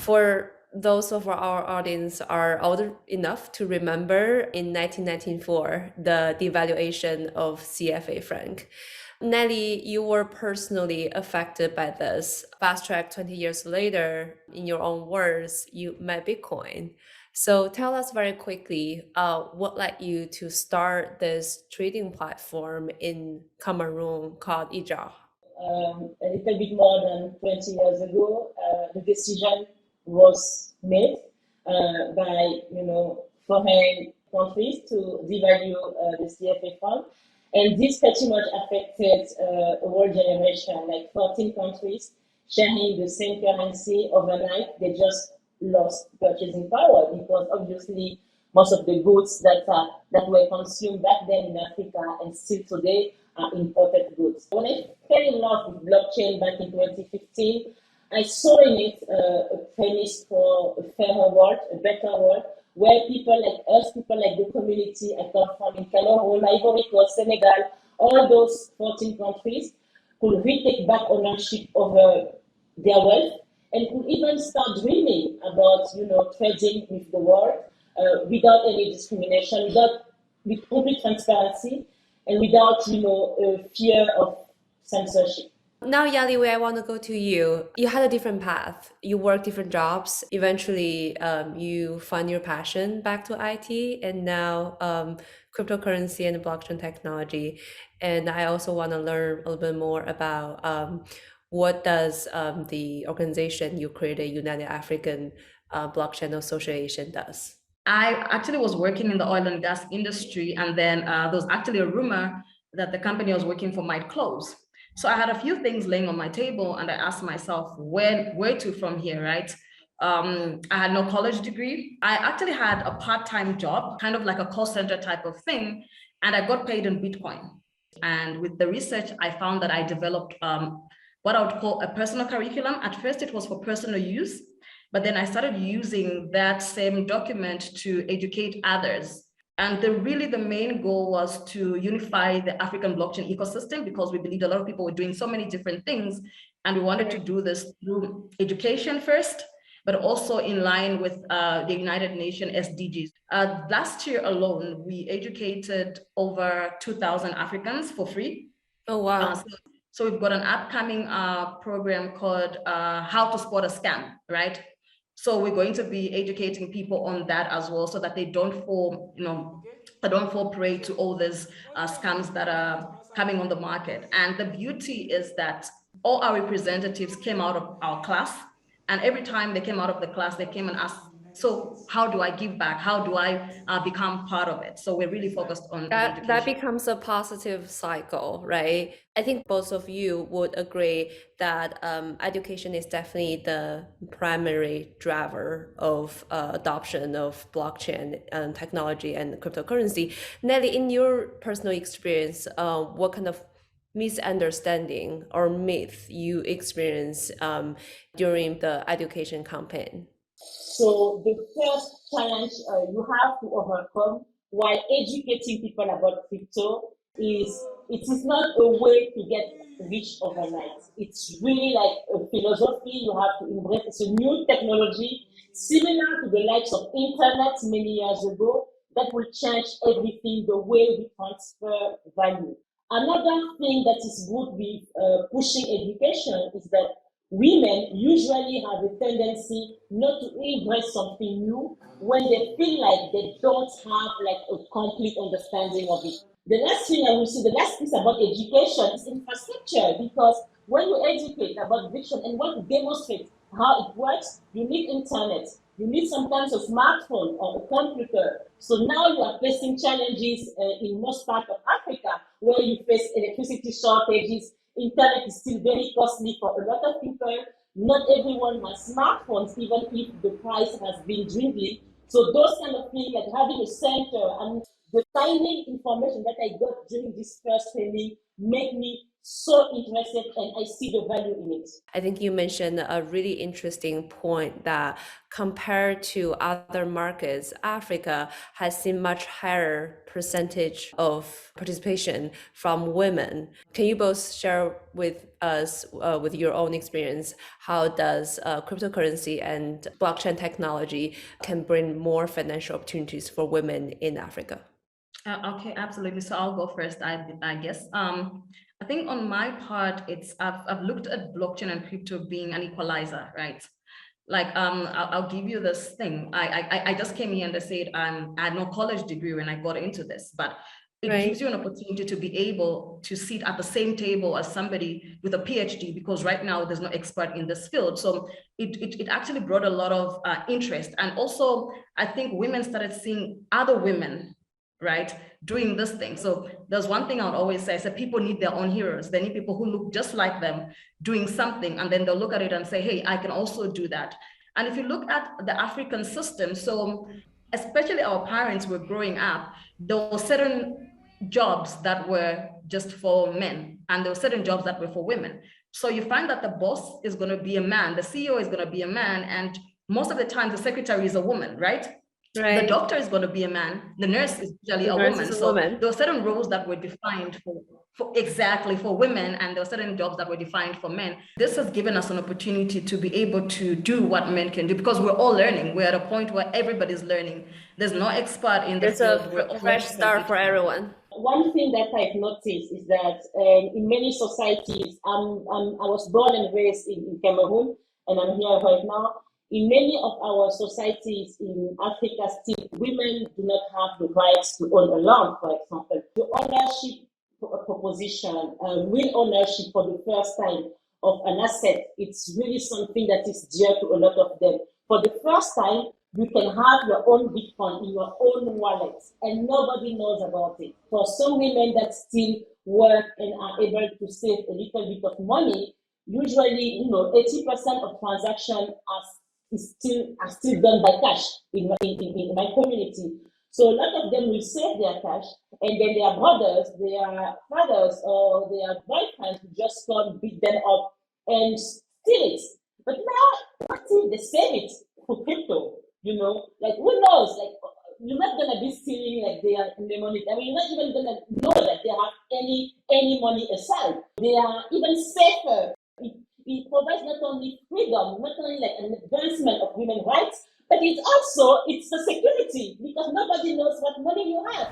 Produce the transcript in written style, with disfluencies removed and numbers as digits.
For those of our audience are old enough to remember in 1994, the devaluation of CFA franc. Nelly, you were personally affected by this. Fast track 20 years later, in your own words, you met Bitcoin. So tell us very quickly, what led you to start this trading platform in Cameroon called Ejara? A little bit more than 20 years ago, the decision was made by, foreign countries to devalue the CFA fund. And this pretty much affected a whole generation, like 14 countries sharing the same currency overnight. They just lost purchasing power because obviously most of the goods that were consumed back then in Africa and still today are imported goods. When I fell in love with blockchain back in 2015, I saw in it a premise for a fairer world, a better world, where people like us, people like the community I come from in Cameroon, Ivory Coast, Senegal, all those 14 countries could retake back ownership over their wealth and could even start dreaming about, trading with the world without any discrimination, with complete transparency, and without, fear of censorship. Now, Yaliwe, I want to go to you. You had a different path. You worked different jobs. Eventually, you found your passion back to IT, and now cryptocurrency and blockchain technology. And I also want to learn a little bit more about what does the organization you created, United African Blockchain Association, does. I actually was working in the oil and gas industry, and then there was actually a rumor that the company I was working for might close. So I had a few things laying on my table, and I asked myself, where to from here, right? I had no college degree. I actually had a part-time job, kind of like a call center type of thing, and I got paid in Bitcoin. And with the research, I found that I developed what I would call a personal curriculum. At first, it was for personal use, but then I started using that same document to educate others. And the main goal was to unify the African blockchain ecosystem, because we believed a lot of people were doing so many different things. And we wanted to do this through education first, but also in line with the United Nations SDGs. Last year alone, we educated over 2,000 Africans for free. Oh, wow. So we've got an upcoming program called How to Spot a Scam, right? So we're going to be educating people on that as well, so that they don't fall, prey to all these scams that are coming on the market. And the beauty is that all our representatives came out of our class, and every time they came out of the class, they came and asked, so how do I give back? How do I become part of it? So we're really focused on that. That becomes a positive cycle, right? I think both of you would agree that education is definitely the primary driver of adoption of blockchain and technology and cryptocurrency. Nelly, in your personal experience, what kind of misunderstanding or myth you experience during the education campaign? So the first challenge you have to overcome while educating people about crypto is it is not a way to get rich overnight. It's really like a philosophy you have to embrace. It's a new technology similar to the likes of internet many years ago that will change everything, the way we transfer value. Another thing that is good with pushing education is that women usually have a tendency not to embrace something new when they feel like they don't have like a complete understanding of it. The last thing I will say, the last piece about education is infrastructure, because when you educate about addiction and want to demonstrate how it works, you need internet. You need sometimes a smartphone or a computer. So now you are facing challenges in most parts of Africa where you face electricity shortages. Internet is still very costly for a lot of people. Not everyone has smartphones, even if the price has been dwindling. So those kind of things, like having a center and the tiny information that I got during this first training, made me so interested and I see the value in it. I think you mentioned a really interesting point that compared to other markets, Africa has seen much higher percentage of participation from women. Can you both share with us, with your own experience, how does cryptocurrency and blockchain technology can bring more financial opportunities for women in Africa? Okay, absolutely. So I'll go first, I guess. I think on my part, I've looked at blockchain and crypto being an equalizer, right? Like I'll give you this thing. I just came here and I said I had no college degree when I got into this, but it Right. gives you an opportunity to be able to sit at the same table as somebody with a PhD, because right now there's no expert in this field. So it actually brought a lot of interest. And also, I think women started seeing other women, right, doing this thing. So there's one thing I would always say, I said people need their own heroes. They need people who look just like them doing something, and then they'll look at it and say, hey, I can also do that. And if you look at the African system, so especially our parents were growing up, there were certain jobs that were just for men, and there were certain jobs that were for women. So you find that the boss is going to be a man, the CEO is going to be a man, and most of the time the secretary is a woman, right? Right. The doctor is going to be a man, the nurse is usually The a nurse woman. is a So woman. there were certain roles that were defined for exactly for women, and there were certain jobs that were defined for men. This has given us an opportunity to be able to do what men can do, because we're all learning. We're at a point where everybody's learning. There's no expert in the There's field. We're a all fresh learning from start each for other. everyone. One thing that I've noticed is that in many societies, I was born and raised in Cameroon, and I'm here right now. In many of our societies in Africa, still women do not have the rights to own a land, for example. The ownership proposition, real ownership for the first time of an asset, it's really something that is dear to a lot of them. For the first time, you can have your own Bitcoin in your own wallet and nobody knows about it. For some women that still work and are able to save a little bit of money, usually, 80% of transactions are still done by cash in my community. So a lot of them will save their cash, and then their brothers, their fathers, or their boyfriends will just come beat them up and steal it. But now, what if they save it for crypto? Like who knows? Like you're not gonna be stealing like they are in the money. I mean, you're not even gonna know that they have any money aside. They are even safer. It provides not only freedom, not only like an advancement of women's rights, but it's a security, because nobody knows what money you have.